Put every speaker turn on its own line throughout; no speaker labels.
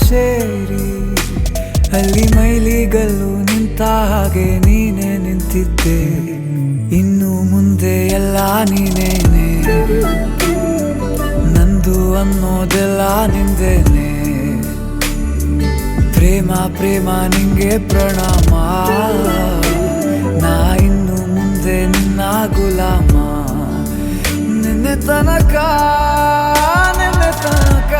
ಸೇರಿ ಅಲ್ಲಿ ಮೈಲಿಗಲ್ಲು ನಿಂತ ಹಾಗೆ ನೀನೇ ನಿಂತಿದ್ದೆ. ಇನ್ನು ಮುಂದೆ ಎಲ್ಲ ನೀನೇನೆ, ನಂದು ಅನ್ನೋದೆಲ್ಲ ನಿಂದೇನೆ. ಪ್ರೇಮ ಪ್ರೇಮ ನಿಂಗೆ ಪ್ರಣಾಮ, ನಾ ಇನ್ನು ಮುಂದೆ ನಿನ್ನ ಗುಲಾಮ. ನಿನ್ನೆ ತನಕ ನಿನ್ನೆ ತನಕ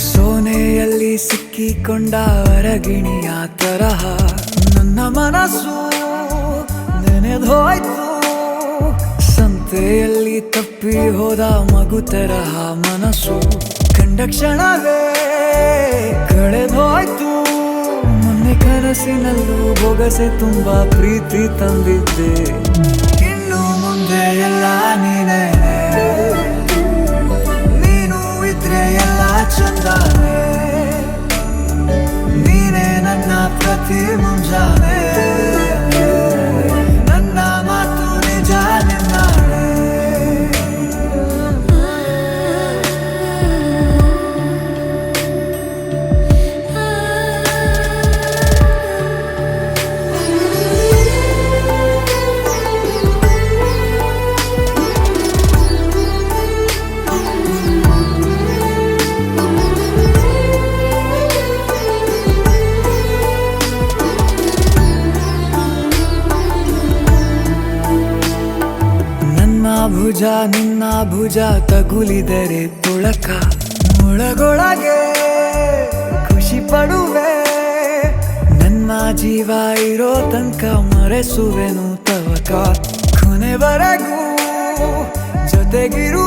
ಸೋನೆಯಲ್ಲಿ ಸಿಕ್ಕಿಕೊಂಡ ಅರಗಿಣಿಯ ತರಹ ನನ್ನ ಮನಸ್ಸು ನೆನೆದೋಯ್ತು. ಸಂತೆಯಲ್ಲಿ ತಪ್ಪಿ ಹೋದ ಮಗು ತರಹ ಮನಸ್ಸು ಕಂಡ ಕ್ಷಣವೇ ಕಳೆದೋಯ್ತು. ಮೊನ್ನೆ ಕನಸಿನಲ್ಲೂ ಬೊಗಸೆ ತುಂಬಾ ಪ್ರೀತಿ ತಂದಿದ್ದೆ. ಇನ್ನು ಮುಂದೆ ಎಲ್ಲ ನೀನೇ, ನೀನು ಇದ್ರೆ ಎಲ್ಲ ಚಂದಾನೆ. ನೀನೇ ನನ್ನ ಪ್ರತಿ ಮುಂಜಾನೆ, ನನ್ನ ಮಾತು ನಿಜ ನಿನ್ನಾಳೆ. ಭುಜ ನಿನ್ನ ಭುಜ ತಗುಲಿದರೆ ತುಳಕ, ಒಳಗೊಳಗೆ ಖುಷಿ ಪಡುವೆ. ನನ್ನ ಜೀವ ಇರೋ ತನಕ ಮರೆಸುವೆನು ತವಕ. ಕೊನೆವರೆಗೂ ಜೊತೆಗಿರು